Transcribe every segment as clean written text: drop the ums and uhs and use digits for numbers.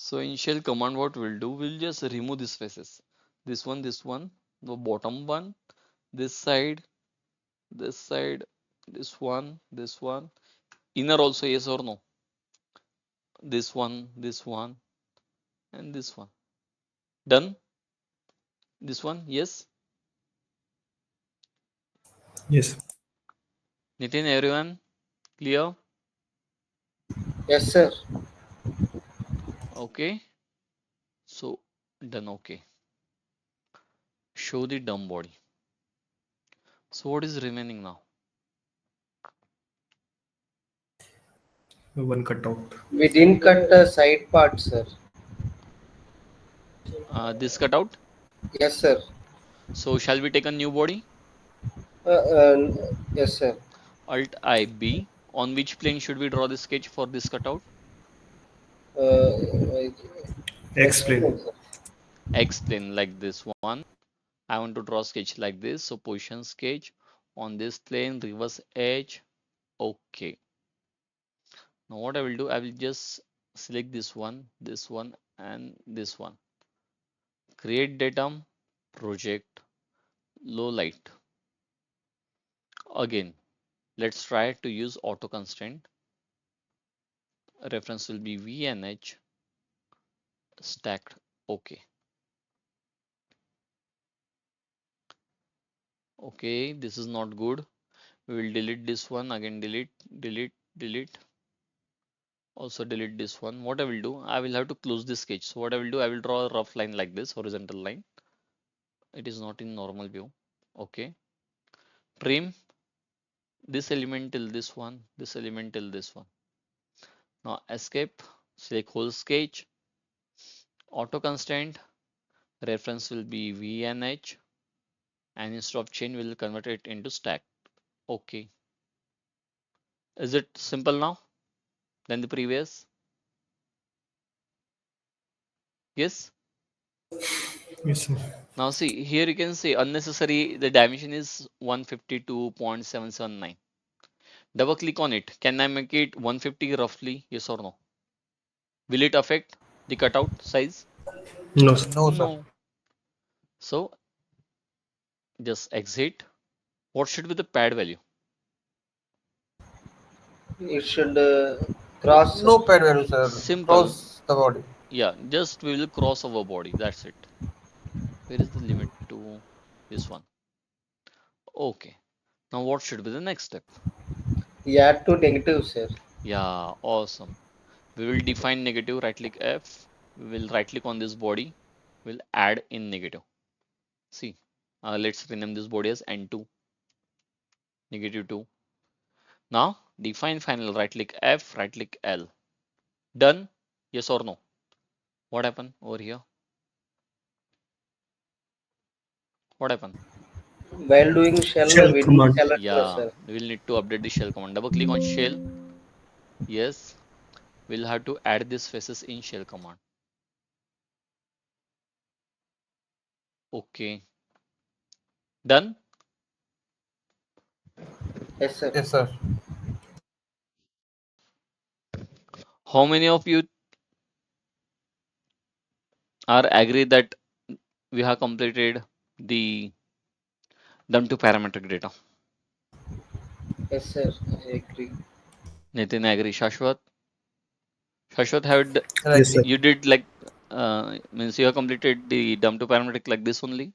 So in shell command, what we'll do, we'll just remove these faces. This one, the bottom one, this side, this side, this one. Inner also, yes or no? This one, and this one. Done? This one, yes? Yes. Nitin, everyone? Clear? Yes, sir. Okay. So done, okay. Show the dumb body. So what is remaining now? One cutout. We didn't cut the side part, sir. This cutout. Yes, sir. So shall we take a new body? Yes, sir. Alt I B. On which plane should we draw the sketch for this cutout? Uh, Explain. Explain, sir. X plane, like this one. I want to draw sketch like this. So position sketch on this plane, reverse edge. Okay. Now what I will do, I will just select this one, and this one. Create datum, project, low light. Again, let's try to use auto constraint. Reference will be V and H stacked. Okay. Okay, this is not good. We will delete this one again. Delete. Also delete this one. What I will do, I will have to close this sketch. So what I will do, I will draw a rough line like this, horizontal line. It is not in normal view. Okay. Trim this element till this one, this element till this one. Now escape, select whole sketch, auto constraint, reference will be V and H, and instead of chain, we'll convert it into stack. Okay. Is it simple now than the previous? Yes. Yes, sir. Now see, here you can see unnecessary, the dimension is 152.779. Double click on it. Can I make it 150 roughly? Yes or no? Will it affect the cutout size? No, sir. No, sir. No. So just exit. What should be the pad value? It should cross. No pad value, sir. Simple. Cross the body. Yeah, just we will cross our body. That's it. Where is the limit to this one? Okay. Now what should be the next step? We add to negative, sir. Yeah, awesome. We will define negative, right click F. We will right click on this body. We'll add in negative. See, let's rename this body as N2, -2. Now define final, right click F, right click L. Done? Yes or no? What happened over here? What happened? While doing shell, Shell we didn't command. select, Yeah, sir. we'll need to update the shell command. Double click on shell. Yes, we'll have to add these faces in shell command. Okay, done. Yes, sir. Yes, sir. How many of you are agree that we have completed the dump to parametric data? Yes, sir. I agree. Nitin agree. Shashwat, have I Yes, agree. sir. you did like means you have completed the dump to parametric like this only?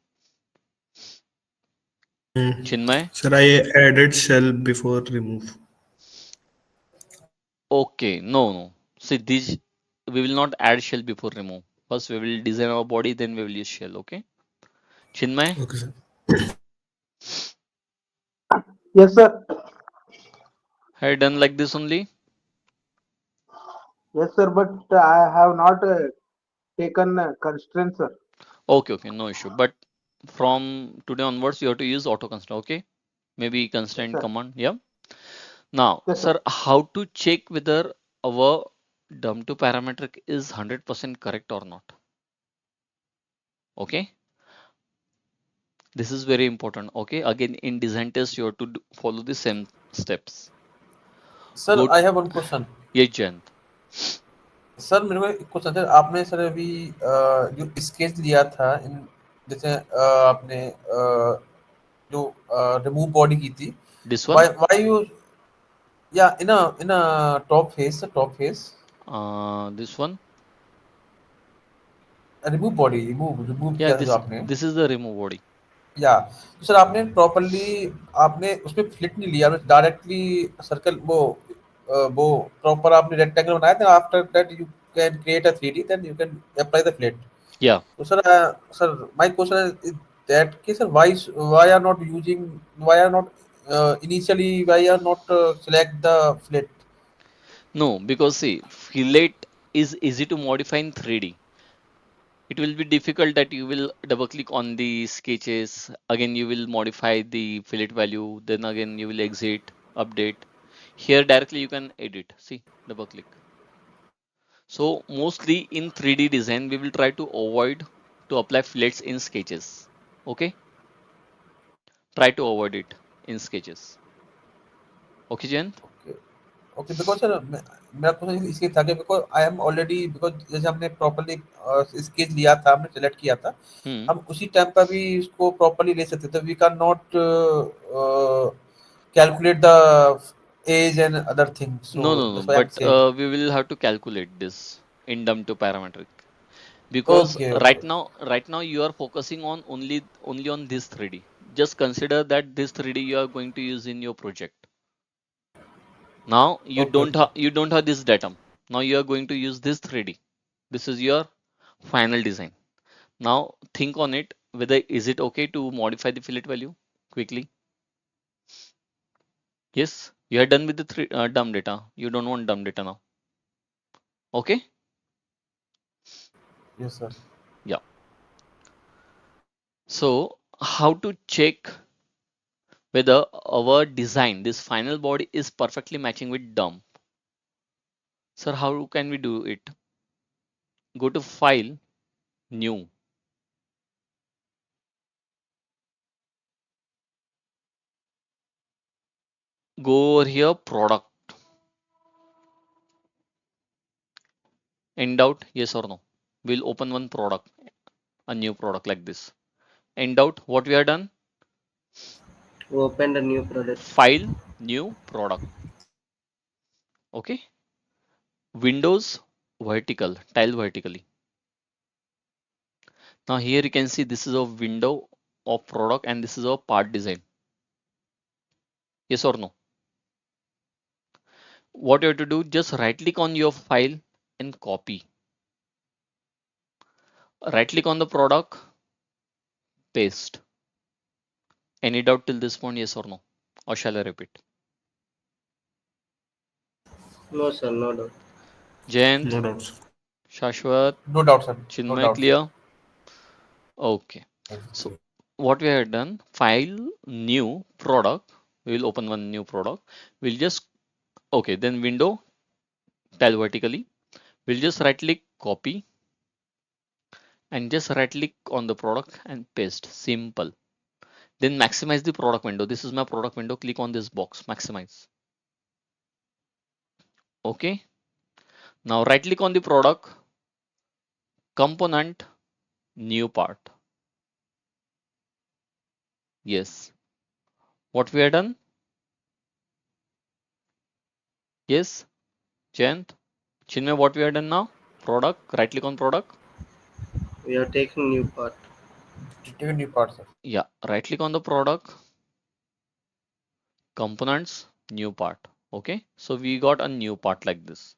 Chinmay? Sir, I added shell before remove. Okay, no. See, these we will not add shell before remove. First, we will design our body, then we will use shell. Okay, Chinmay, Okay, sir. Yes, sir. have you done like this only? Yes, sir. But I have not taken constraints, sir. Okay, no issue. But from today onwards, you have to use auto constraint. Okay, maybe Yes, constraint sir. command. Yeah. Now, Yes, sir. sir, how to check whether our dump to parametric is 100% correct or not? Okay, this is very important. Okay, again in design test, you have to follow the same steps. Sir, Go. I have one question. Yeah, Jayant. Sir मेरे को एक question है, आपने sir अभी जो sketch लिया था इन, जैसे आपने जो रिमूव बॉडी की थी, This one, why you, yeah, in a top face this one. Remove Yeah, किया था जो this आपने, this is the remove body. या तो सर आपने प्रॉपरली, आपने उसमें फ्लिट नहीं लिया, आपने डायरेक्टली सर्कल वो प्रॉपर आपने रेक्टेंगल बनाया था, after that you can create a 3D, then you can apply the fillet. Yeah. तो sir my question is that कि sir why are not using, why are not initially, why are not select the fillet? No, because see, fillet is easy to modify in 3D. It will be difficult that you will double click on the sketches. Again, you will modify the fillet value. Then again, you will exit, update. Here directly you can edit. See, double click. So mostly in 3D design, we will try to avoid to apply fillets in sketches. Okay, try to avoid it in sketches. Okay, Jayant? Okay, because sir मेरा question इसलिए था कि because I am already, because जैसे हमने properly sketch लिया था, हमने select किया था, Hmm. हम उसी टाइम पर भी इसको प्रॉपरली ले सकते थे, we can not calculate the age and other things, so No, no, no. that's why I'm But saying. we will have to calculate this in dumb to parametric because Okay, okay, right now you are focusing on only on this 3D. Just consider that this 3D you are going to use in your project. Now okay, okay. you don't have this datum. Now you are going to use this 3D. This is your final design. Now think on it whether is it okay to modify the fillet value quickly. Yes, you are done with the dumb data. You don't want dumb data now. Okay. Yes sir. Yeah. So how to check whether our design, this final body is perfectly matching with dump? Sir, how can we do it? Go to file, new, go over here, product, end out, yes or no. We'll open one product, a new product like this. End out, what we have done? We opened a new product. File, new product. Okay. Windows, vertical, tile vertically. Now here you can see this is a window of product and this is a part design. Yes or no? What you have to do, just right click on your file and copy. Right click on the product, paste. Any doubt till this point, yes or no? Or shall I repeat? No, sir, no doubt. Jayant, No doubts. Shashwat, No doubt sir, no Chinmay, doubt sir. clear? Okay. So what we have done, file, new product. We will open one new product. We'll just, okay, then window, tile vertically. We'll just right click, copy, and just right click on the product and paste. Simple. Then maximize the product window. This is my product window. Click on this box, maximize. Okay. Now right click on the product, component, new part. Yes. What we have done? Yes. Jayant, Chinmay, what we have done now? Product, right click on product. We are taking new part. Take a new part sir. Yeah, right click on the product, components, new part. Okay. So we got a new part like this.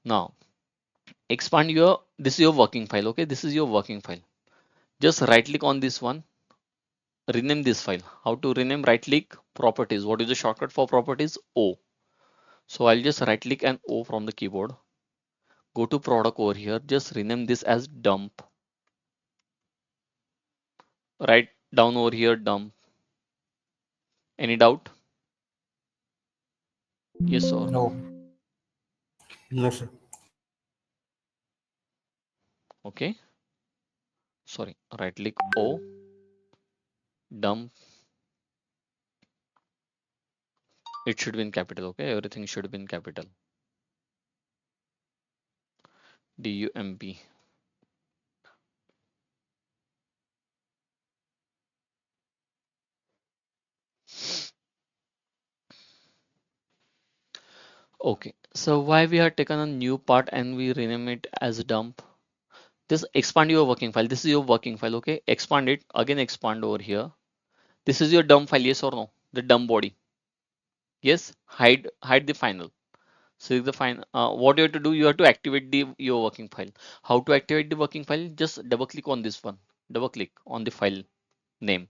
Now expand your, this is your working file. Okay. This is your working file. Just right click on this one, rename this file. How to rename? Right click, properties. What is the shortcut for properties? O. So I'll just right click and O from the keyboard. Go to product over here. Just rename this as dump. Right down over here, dump. Any doubt? Yes or no? No. No, sir. Okay. Sorry. Right click O, dump. It should be in capital. Okay. Everything should be in capital. dump. Okay, so why we have taken a new part and we rename it as dump? Just expand your working file. This is your working file, okay? Expand it, again expand over here. This is your dump file, yes or no? The dump body. Yes, hide the final. So the final, what you have to do, you have to activate your working file. How to activate the working file? Just double click on this one. Double click on the file name.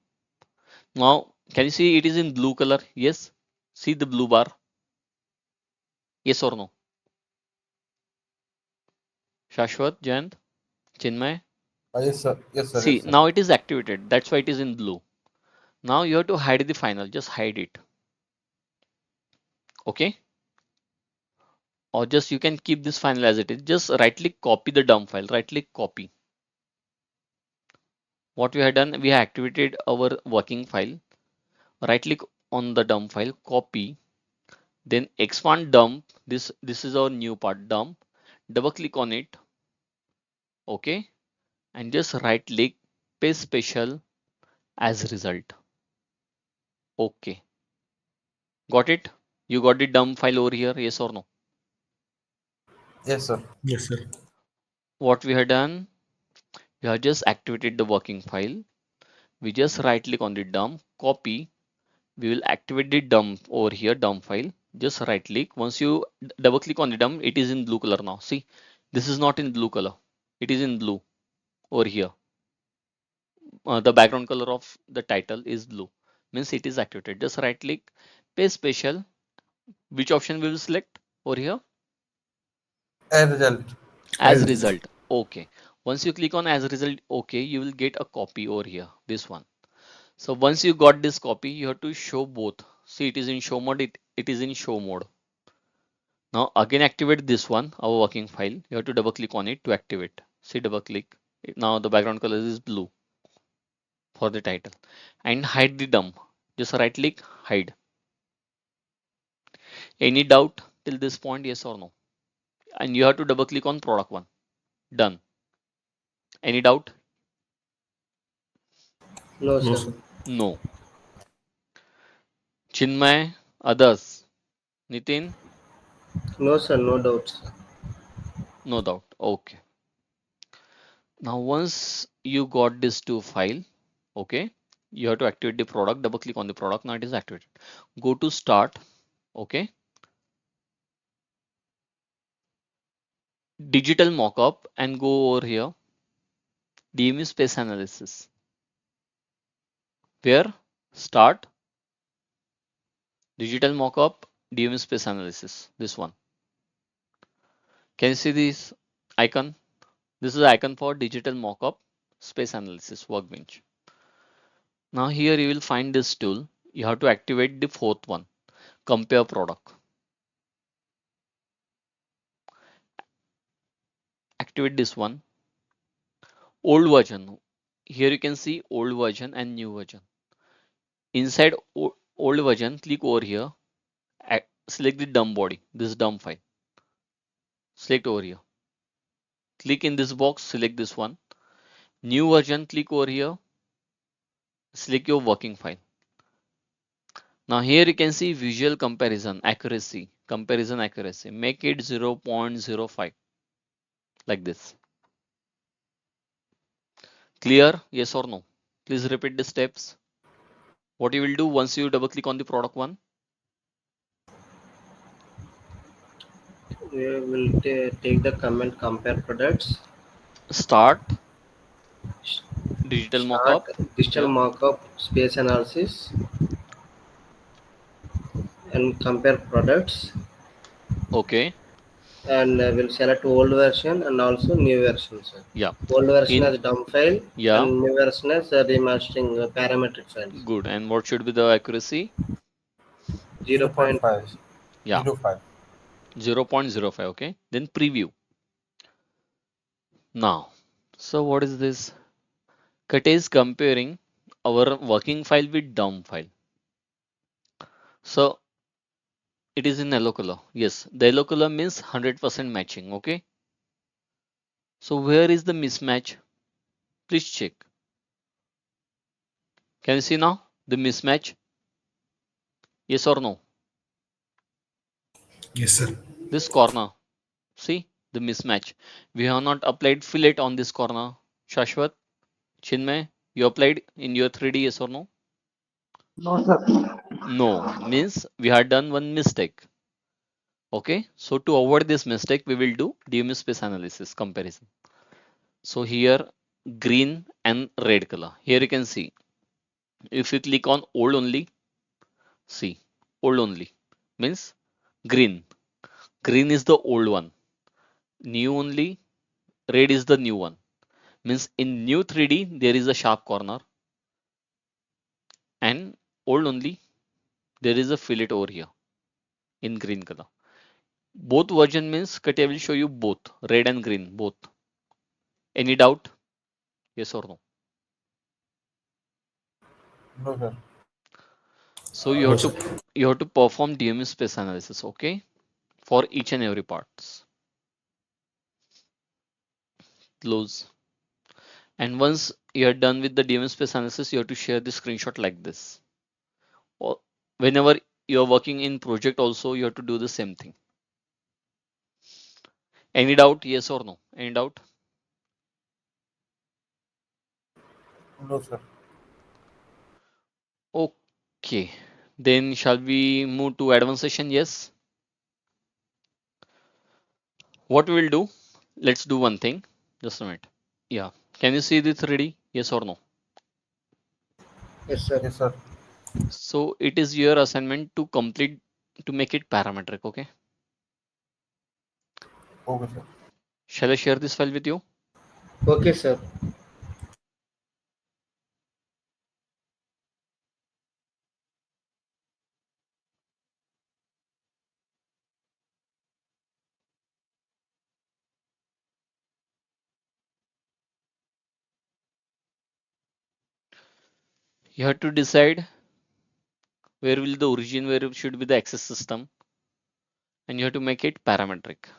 Now, can you see it is in blue color? Yes. See the blue bar? Yes or no? Shashwat, Jayant, Chinmay. Yes, sir. Yes, sir. See, Yes, sir. now it is activated. That's why it is in blue. Now you have to hide the final. Just hide it. Okay. Or just you can keep this final as it is. Just right click, copy the dump file. Right click, copy. What we have done, we have activated our working file. Right click on the dump file, copy, then expand dump. This is our new part, dump. Double click on it. Okay. And just right click, paste special as result. Okay. Got it? You got the dump file over here, yes or no? Yes, sir. Yes, sir. What we have done, we have just activated the working file. We just right click on the dump, copy. We will activate the dump over here, dump file. Just right click. Once you double click on the dump, it is in blue color now. See, this is not in blue color. It is in blue over here. The background color of the title is blue. Means it is activated. Just right click, paste special. Which option we will select over here? End result. As As result. Okay. Once you click on as result, okay, you will get a copy over here. This one. So once you got this copy, you have to show both. See, it is in show mode. It is in show mode. Now again activate this one, our working file. You have to double click on it to activate. See, double click. Now the background color is blue for the title. And hide the dump. Just right click, hide. Any doubt till this point, yes or no? And you have to double click on product one. Done. Any doubt? No, no, sir. sir. No. Chinmay, others. Nitin, No, sir. No doubts. no doubt. Okay. Now once you got this two file, okay, you have to activate the product. Double click on the product. Now it is activated. Go to start. Okay. Digital mockup and go over here. DMU space analysis. Where? Start. Digital mockup. DMU space analysis. This one. Can you see this icon? This is the icon for digital mockup space analysis workbench. Now here you will find this tool. You have to activate the fourth one. Compare product. Activate this one. Old version. Here you can see old version and new version. Inside old version, click over here. Select the dump body. This dump file. Select over here. Click in this box. Select this one. New version. Click over here. Select your working file. Now here you can see visual comparison accuracy. Comparison accuracy. Make it 0.05 like this. Clear? Yes or no? Please repeat the steps. What you will do once you double click on the product one? We will take the command compare products. Start digital Start mockup. digital Yeah. mockup space analysis and compare products. Okay. And we'll select old version and also new version, sir. Yeah. Old version In as dump file yeah. and new version as remastering parametric files. Good. And what should be the accuracy? 0. 0.5. Yeah. 0.5. 0.05. Okay. Then preview. Now. So what is this? Cut is comparing our working file with dump file. So it is in yellow color. Yes, the yellow color means 100% matching. Okay. So where is the mismatch? Please check. Can you see now the mismatch? Yes or no? Yes, sir. This corner. See the mismatch. We have not applied fillet on this corner. Shashwat, Chinmay, you applied in your 3D, yes or no? No, sir. No, means we had done one mistake. Okay, so to avoid this mistake, we will do DMU space analysis comparison. So here green and red color. Here you can see if you click on old only, see old only means green. Green is the old one. New only, red is the new one. Means in new 3D there is a sharp corner and old only there is a fillet over here in green color. Both version means Katia will show you both red and green both. Any doubt? Yes or no? No, sir. So No, sir. you have to perform DMU space analysis, okay, for each and every parts. Close. And once you are done with the DMU space analysis, you have to share the screenshot like this. Or whenever you are working in project, also you have to do the same thing. Any doubt? Yes or no? Any doubt? No, sir. Okay. Then shall we move to advanced session? Yes. What we will do? Let's do one thing. Just a minute. Yeah. Can you see the 3D? Yes or no? Yes, sir. Yes, sir. So it is your assignment to complete to make it parametric. Okay. Okay, sir. Shall I share this file with you? Okay, sir. You have to decide where will the origin, where should be the access system, and you have to make it parametric.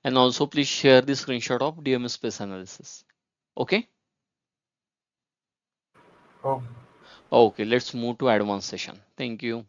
And also please share the screenshot of DMS space analysis. Okay. Okay. Okay. Let's move to advanced session. Thank you.